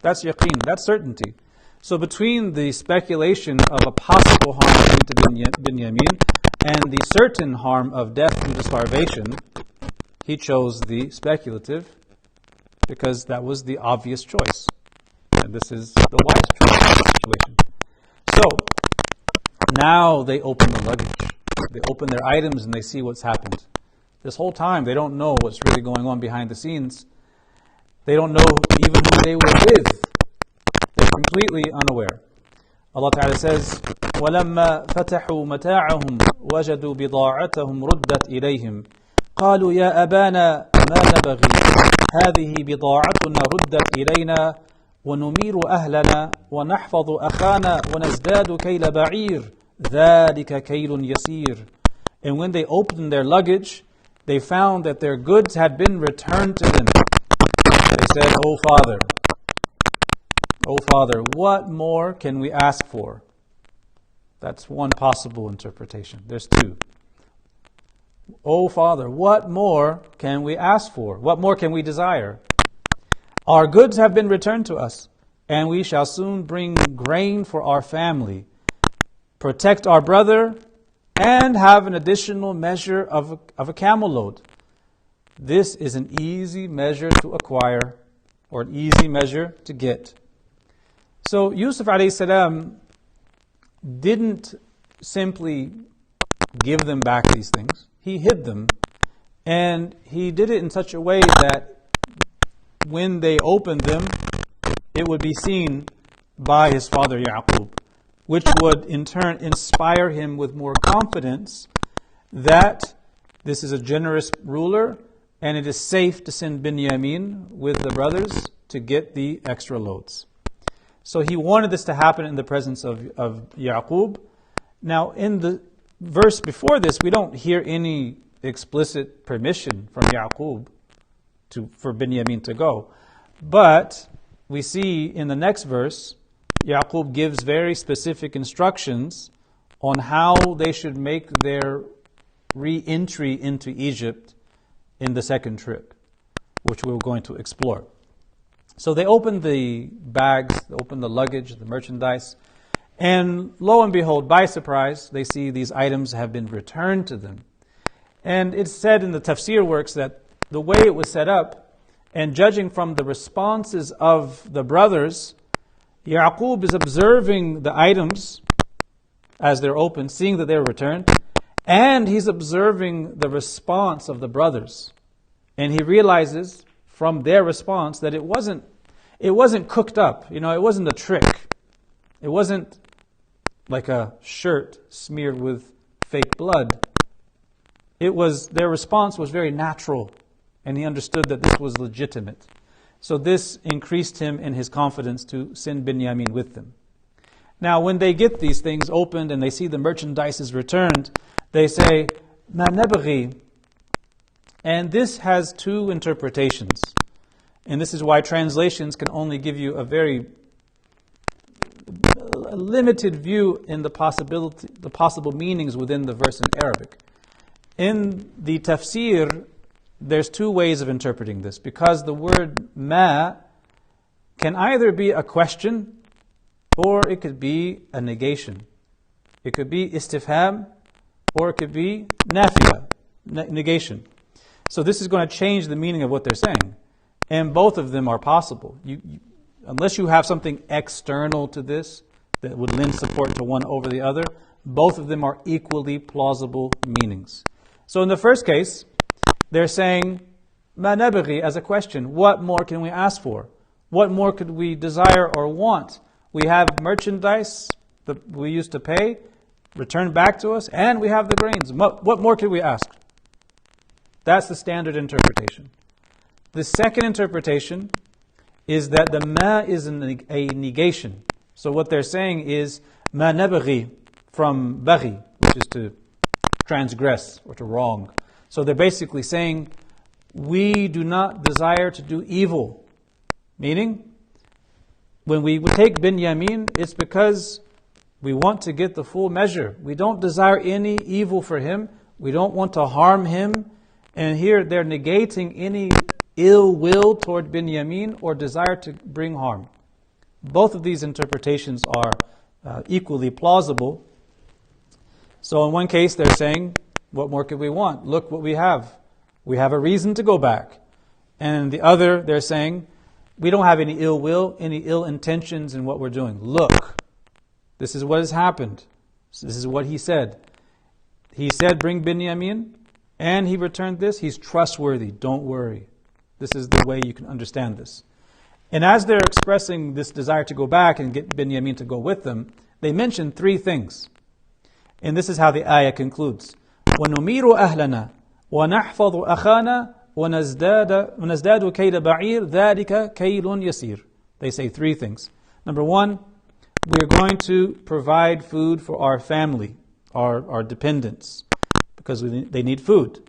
That's yaqeen, that's certainty. So between the speculation of a possible harm to Binyamin and the certain harm of death due to starvation, he chose the speculative because that was the obvious choice. And this is the wise choice in this situation. So, now they open the luggage. They open their items and they see what's happened. This whole time they don't know what's really going on behind the scenes. They don't know even who they were with. They're completely unaware. Allah Ta'ala says, وَلَمَّا فَتَحُوا مَتَاعَهُمْ وَجَدُوا بِضَاعَتَهُمْ رُدَّتْ إِلَيْهِمْ قالوا يا أبانا ما نبغي هذه بضاعتنا ردت إلينا ونمير أهلنا ونحفظ أخانا ونزداد كيل بعير ذلك كيل يسير. And when they opened their luggage, they found that their goods had been returned to them. They said, O Father, what more can we ask for? That's one possible interpretation. There's two. O Father, what more can we ask for? What more can we desire? Our goods have been returned to us, and we shall soon bring grain for our family, protect our brother, and have an additional measure of a camel load. This is an easy measure to acquire, or an easy measure to get. So Yusuf alayhi salam didn't simply give them back these things. He hid them, and he did it in such a way that when they opened them, it would be seen by his father Yaqub, which would in turn inspire him with more confidence that this is a generous ruler and it is safe to send Binyamin with the brothers to get the extra loads. So he wanted this to happen in the presence of Yaqub. Now in the verse before this, we don't hear any explicit permission from Yaqub for Binyamin to go. But we see in the next verse, Yaqub gives very specific instructions on how they should make their re-entry into Egypt in the second trip, which we're going to explore. So they open the bags, they open the luggage, the merchandise, and lo and behold, by surprise, they see these items have been returned to them. And it's said in the Tafsir works that the way it was set up, and judging from the responses of the brothers, Yaqub is observing the items as they're opened, seeing that they're returned, and he's observing the response of the brothers. And he realizes from their response that it wasn't cooked up. It wasn't a trick. It wasn't like a shirt smeared with fake blood. Their response was very natural, and he understood that this was legitimate. So this increased him in his confidence to send Binyamin with them. Now when they get these things opened and they see the merchandise is returned, they say, Ma nabghi. And this has two interpretations. And this is why translations can only give you a very limited view in the possible meanings within the verse in Arabic. In the Tafsir, there's two ways of interpreting this, because the word ma can either be a question or it could be a negation. It could be istifham or it could be nafiya, negation. So this is going to change the meaning of what they're saying. And both of them are possible. Unless you have something external to this that would lend support to one over the other, both of them are equally plausible meanings. So in the first case, they're saying, Ma nabghi, as a question, what more can we ask for? What more could we desire or want? We have merchandise that we used to pay, returned back to us, and we have the grains. What more could we ask? That's the standard interpretation. The second interpretation is that the ma is a negation. So what they're saying is, Ma nabghi, from baghi, which is to transgress or to wrong. So they're basically saying, we do not desire to do evil. Meaning, when we take Binyamin, it's because we want to get the full measure. We don't desire any evil for him. We don't want to harm him. And here they're negating any ill will toward Binyamin or desire to bring harm. Both of these interpretations are equally plausible. So in one case they're saying, what more could we want? Look what we have. We have a reason to go back. And the other, they're saying, we don't have any ill will, any ill intentions in what we're doing. Look, this is what has happened. This is what he said. He said, bring Binyamin, and he returned this. He's trustworthy. Don't worry. This is the way you can understand this. And as they're expressing this desire to go back and get Binyamin to go with them, they mention three things. And this is how the ayah concludes. وَنُمِيرُ أَهْلَنَا وَنَحْفَظُ أَخَانَا وَنَزْدَادُ كَيْدَ بَعِيرٍ ذَلِكَ كَيْلٌ يَسِيرٌ. They say three things. Number one, we're going to provide food for our family, our dependents, because they need food.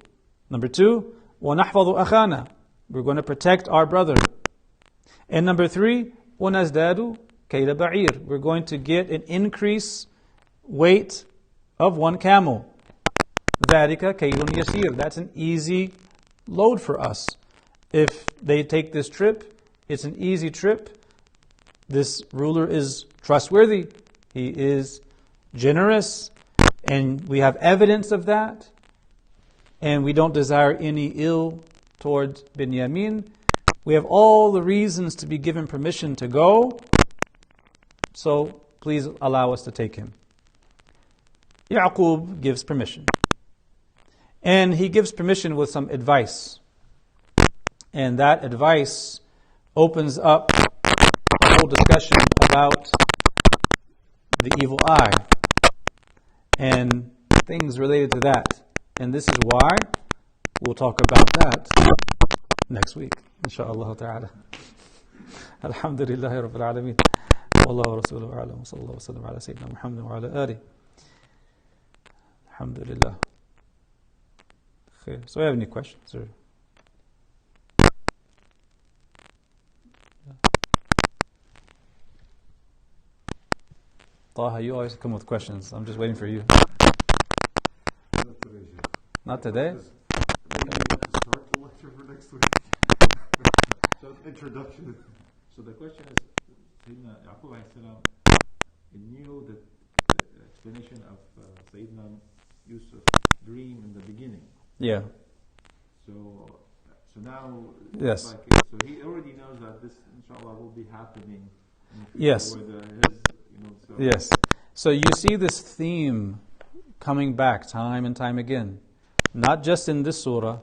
Number two, وَنَحْفَظُ أَخَانَا. We're going to protect our brother. And number three, وَنَزْدَادُ كَيْدَ بَعِيرٍ. We're going to get an increase weight of one camel. ذَلِكَ كَيْلٌ يَسِيرٌ. That's an easy load for us. If they take this trip, it's an easy trip. This ruler is trustworthy. He is generous. And we have evidence of that. And we don't desire any ill towards Binyamin. We have all the reasons to be given permission to go. So please allow us to take him. Yaqub gives permission. And he gives permission with some advice. And that advice opens up a whole discussion about the evil eye and things related to that. And this is why we'll talk about that next week, inshaAllah ta'ala. Alhamdulillahi Rabbil Alameen. Wallahu Rasuluhu A'lam. Sallallahu wa sallam ala Sayyidina Muhammad wa ala alihi. Alhamdulillah. Okay. So, you have any questions? Or? Taha, you always come with questions. I'm just waiting for you. Not today?
Maybe start the lecture for next week. So, introduction.
So the question is, Sayyidina Yaqub alayhi salam, he knew the explanation of Sayyidina Yusuf's dream in the beginning.
Yeah.
So now,
yes.
So he already knows that this, inshallah, will be happening.
Yes. Yes. So you see this theme coming back time and time again, not just in this surah,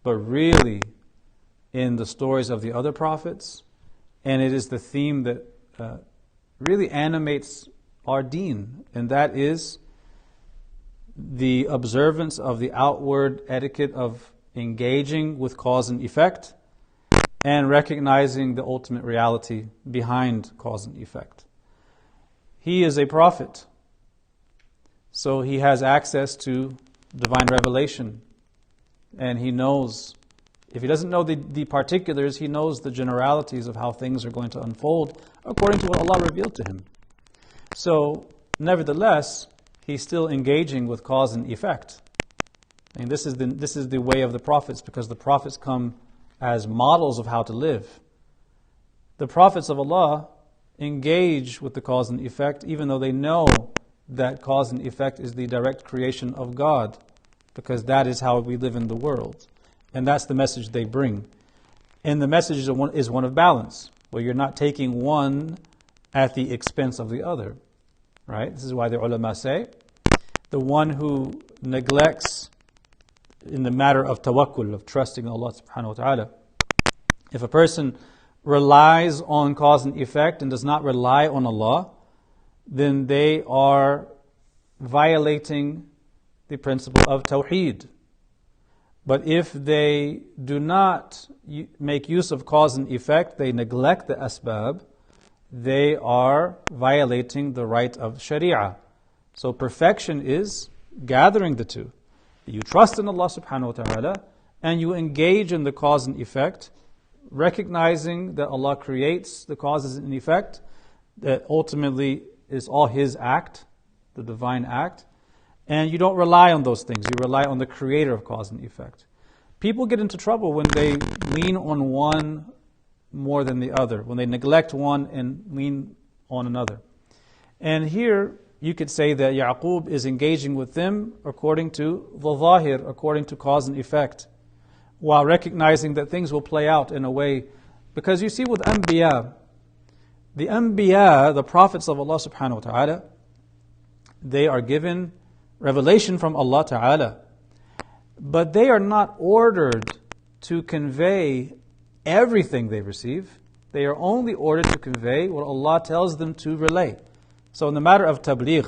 but really in the stories of the other prophets, and it is the theme that really animates our deen, and that is the observance of the outward etiquette of engaging with cause and effect and recognizing the ultimate reality behind cause and effect. He is a prophet, so he has access to divine revelation, and he knows, if he doesn't know the particulars, he knows the generalities of how things are going to unfold according to what Allah revealed to him. So, nevertheless, he's still engaging with cause and effect. And this is the way of the prophets, because the prophets come as models of how to live. The prophets of Allah engage with the cause and effect, even though they know that cause and effect is the direct creation of God, because that is how we live in the world. And that's the message they bring. And the message is one of balance, where you're not taking one at the expense of the other. Right? This is why the ulama say, the one who neglects in the matter of tawakkul, of trusting Allah subhanahu wa ta'ala, if a person relies on cause and effect and does not rely on Allah, then they are violating the principle of tawheed. But if they do not make use of cause and effect, they neglect the asbab, they are violating the right of Sharia. So perfection is gathering the two. You trust in Allah subhanahu wa ta'ala and you engage in the cause and effect, recognizing that Allah creates the causes and effect, that ultimately is all His act, the divine act, And you don't rely on those things. You rely on the creator of cause and effect. People get into trouble when they lean on one more than the other, when they neglect one and lean on another. And here you could say that Yaqub is engaging with them according to the zahir, according to cause and effect, while recognizing that things will play out in a way. Because you see with Anbiya, the prophets of Allah subhanahu wa ta'ala, they are given revelation from Allah ta'ala. But they are not ordered to convey everything they receive. They are only ordered to convey what Allah tells them to relay. So in the matter of tabligh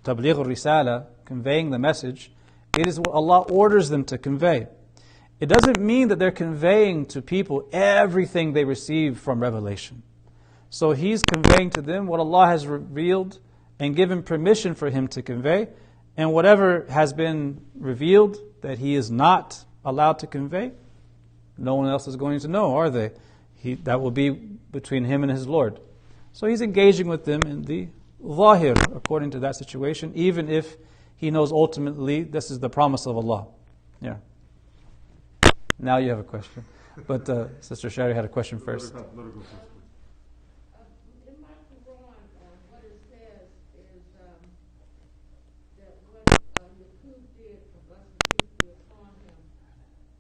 al-risala, conveying the message, it is what Allah orders them to convey. It doesn't mean that they're conveying to people everything they receive from revelation. So He's conveying to them what Allah has revealed and given permission for Him to convey. And whatever has been revealed that He is not allowed to convey, no one else is going to know, are they? That will be between Him and His Lord. So He's engaging with them in the zahir, according to that situation, even if He knows ultimately this is the promise of Allah. Yeah. Now you have a question. But Sister Shari had a question first.
In my Quran, what it says is that what Yusuf did for blessed people upon him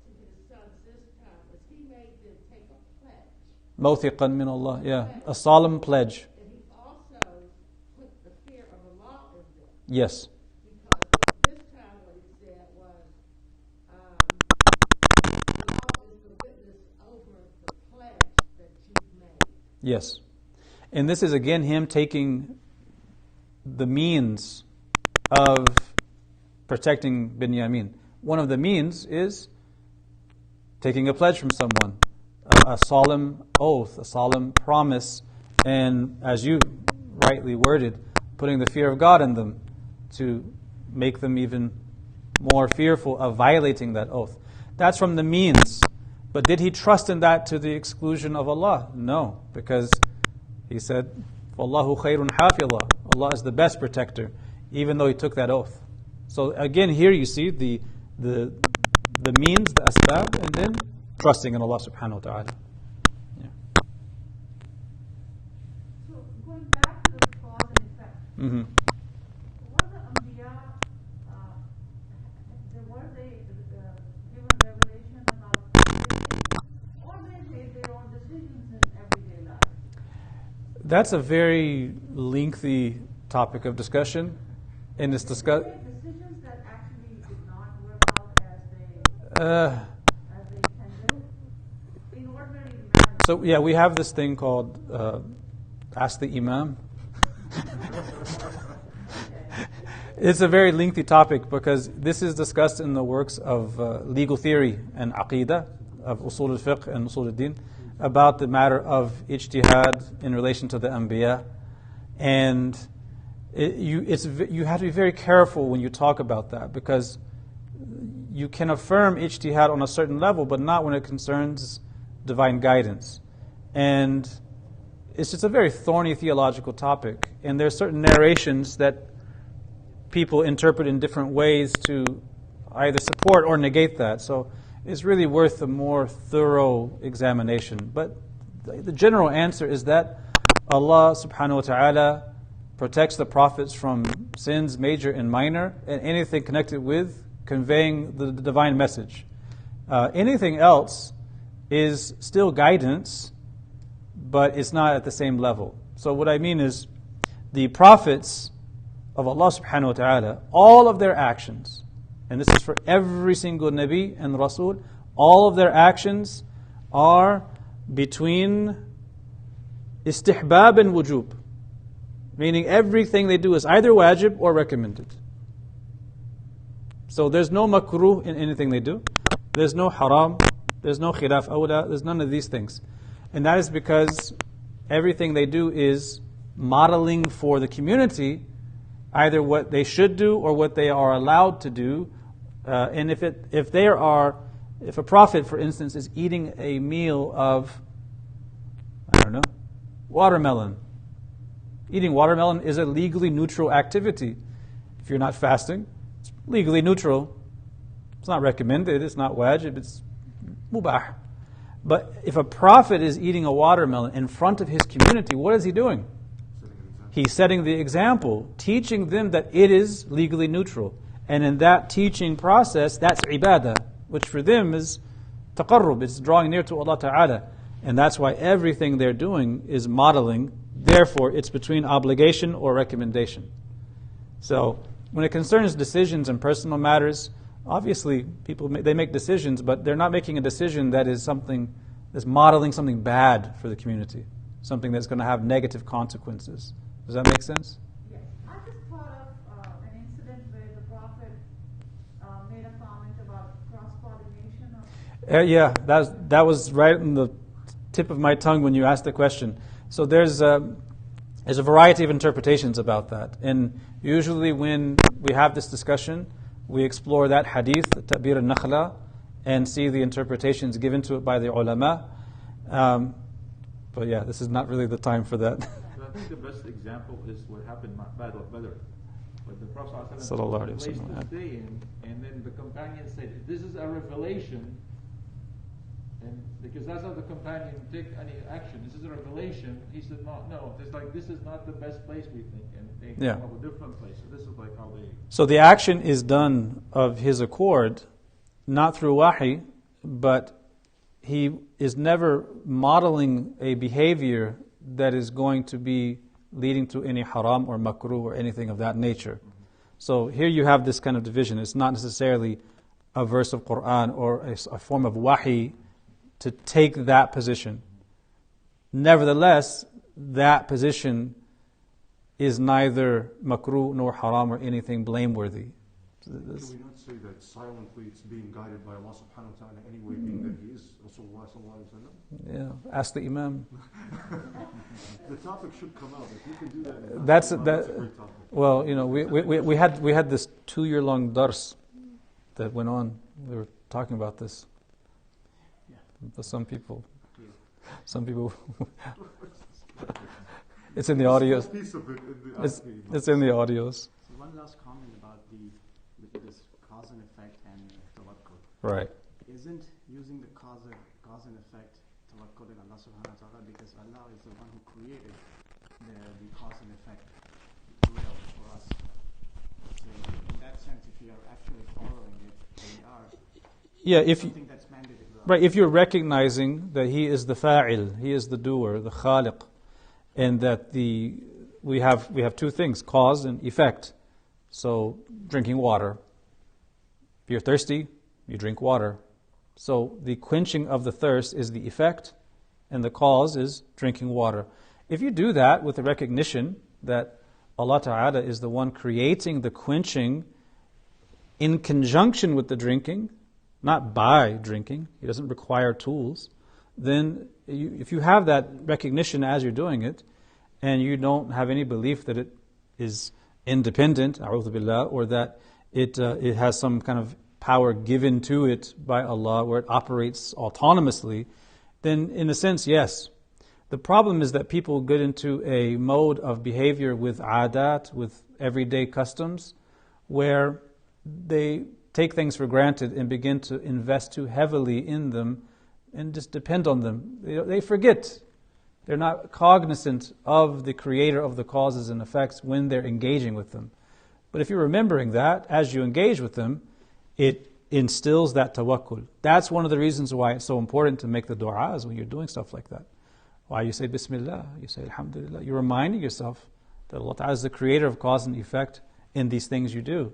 to his sons this time was he made them take a pledge.
Mawthiqan min Allah, yeah. A solemn pledge.
And he also put the fear of Allah in them.
Yes.
Because this time what he said was, Allah is the witness over the pledge that you've made.
Yes. And this is again Him taking the means of protecting Binyamin. One of the means is taking a pledge from someone, a solemn oath, a solemn promise, and as you rightly worded, putting the fear of God in them to make them even more fearful of violating that oath. That's from the means. But did he trust in that to the exclusion of Allah? No, because he said, "Wallahu khayrun hafidha." Allah is the best protector, even though he took that oath. So again, here you see the means, the asbab, and then trusting in Allah subhanahu wa ta'ala. Yeah.
So going back to the cause and effect,
Mm-hmm.
were the Anbiya, were they given revelation about everything, or they made their own decisions in everyday life?
That's a very lengthy topic of discussion. And it's
They
discussed.
made decisions that actually did not work out as they intended in ordinary manner.
So yeah, we have this thing called Ask the Imam. It's a very lengthy topic because this is discussed in the works of legal theory and aqidah, of usul al-fiqh and usul al-din, about the matter of ijtihad in relation to the anbiya. And you have to be very careful when you talk about that, because you can affirm ijtihad on a certain level, but not when it concerns divine guidance. And it's just a very thorny theological topic. And there are certain narrations that people interpret in different ways to either support or negate that. So it's really worth a more thorough examination. But the general answer is that Allah subhanahu wa ta'ala protects the prophets from sins, major and minor, and anything connected with conveying the divine message. Anything else is still guidance, but it's not at the same level. So what I mean is, the prophets of Allah subhanahu wa ta'ala, all of their actions, and this is for every single Nabi and Rasul, all of their actions are between istihbab and wujub. Meaning everything they do is either wajib or recommended. So there's no makruh in anything they do. There's no haram. There's no khilaf awla. There's none of these things. And that is because everything they do is modeling for the community either what they should do or what they are allowed to do. And if a prophet, for instance, is eating a meal of, watermelon. Eating watermelon is a legally neutral activity. If you're not fasting, It's legally neutral. It's not recommended, it's not wajib, it's mubah. But if a prophet is eating a watermelon in front of his community, what is he doing? He's setting the example, teaching them that it is legally neutral. And in that teaching process, that's ibadah, which for them is taqarrub, it's drawing near to Allah Ta'ala. And that's why everything they're doing is modeling. Therefore, it's between obligation or recommendation. So, when it concerns decisions and personal matters, obviously people they make decisions, but they're not making a decision that is something that's modeling something bad for the community, something that's going to have negative consequences. Does that make sense?
Yes. I just thought of an incident where the Prophet made a comment about cross-pollination.
Yeah, that was right on the tip of my tongue when you asked the question. So there's a variety of interpretations about that. And usually when we have this discussion, we explore that hadith, Ta'bir al-Nakhla, and see the interpretations given to it by the ulama. But yeah, this is not really the time for that.
I think the best example is what happened at Battle of Badr. But the Prophet
Sallallahu alaihi
placed
wasallam.
to stay in, and then the companions said, "This is a revelation." And because that's how the companion take any action. This is a revelation. He said, "No. It's like this is not the best place we think," and they came up with a different place. So this is like how they.
So the action is done of his accord, not through wahi, but he is never modeling a behavior that is going to be leading to any haram or makruh or anything of that nature. Mm-hmm. So here you have this kind of division. It's not necessarily a verse of Quran or a form of wahi to take that position. Nevertheless, that position is neither makruh nor haram or anything blameworthy.
Can we not say that silently it's being guided by Allah subhanahu wa ta'ala anyway, being that he is Rasulullah sallallahu alayhi wa sallam?
Yeah, ask the Imam.
The topic should come out. If you can do that,
That's
a great topic.
Well, we had this 2-year-long dars that went on. We were talking about this. But some people, it's in the audios. It's in the audios.
So one last comment about this cause and effect and tawakkul.
Right.
Isn't using the cause and effect tawakkul in Allah subhanahu wa ta'ala, because Allah is the one who created the cause and effect for us. So in that sense, if we are actually following it, we are.
Yeah,
something that's mandated.
Right, if you're recognizing that He is the fa'il, He is the doer, the khaliq, and that we have two things, cause and effect. So, drinking water. If you're thirsty, you drink water. So, the quenching of the thirst is the effect, and the cause is drinking water. If you do that with the recognition that Allah Ta'ala is the one creating the quenching in conjunction with the drinking, not by drinking, He doesn't require tools, then if you have that recognition as you're doing it, and you don't have any belief that it is independent, a'udhu billah, or that it has some kind of power given to it by Allah, where it operates autonomously, then in a sense, yes. The problem is that people get into a mode of behavior with adat, with everyday customs, where they take things for granted and begin to invest too heavily in them and just depend on them. They forget. They're not cognizant of the creator of the causes and effects when they're engaging with them. But if you're remembering that, as you engage with them, it instills that tawakkul. That's one of the reasons why it's so important to make the du'as when you're doing stuff like that. Why you say Bismillah, you say Alhamdulillah. You're reminding yourself that Allah Ta'ala is the creator of cause and effect in these things you do.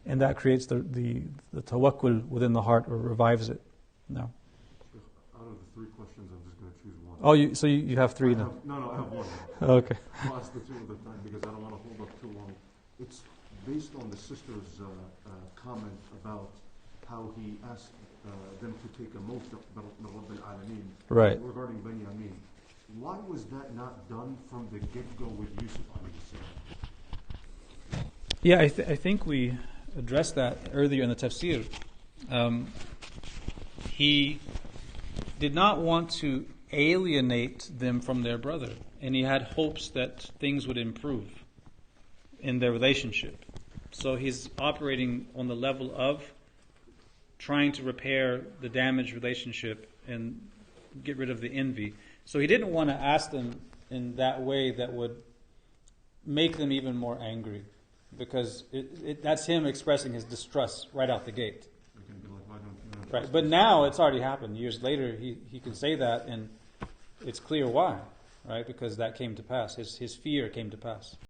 And that creates the tawakkul within the heart, or revives it. No.
Out of the 3 questions, I'm just going to choose one.
Oh, so you have 3 now?
No, I have one.
Okay.
I'll ask the 2 at the time because I don't want to hold up too long. It's based on the sister's comment about how he asked them to take a mawthiq min al-alameen regarding Benyamin. Why was that not done from the get-go with Yusuf alayhi salam?
Yeah, I think we addressed that earlier in the Tafsir. He did not want to alienate them from their brother, and he had hopes that things would improve in their relationship. So he's operating on the level of trying to repair the damaged relationship and get rid of the envy. So he didn't want to ask them in that way that would make them even more angry, because that's him expressing his distrust right out the gate.
We can be like, why don't you?
Right, but now it's already happened. Years later, he can say that, and it's clear why, right? Because that came to pass. His fear came to pass.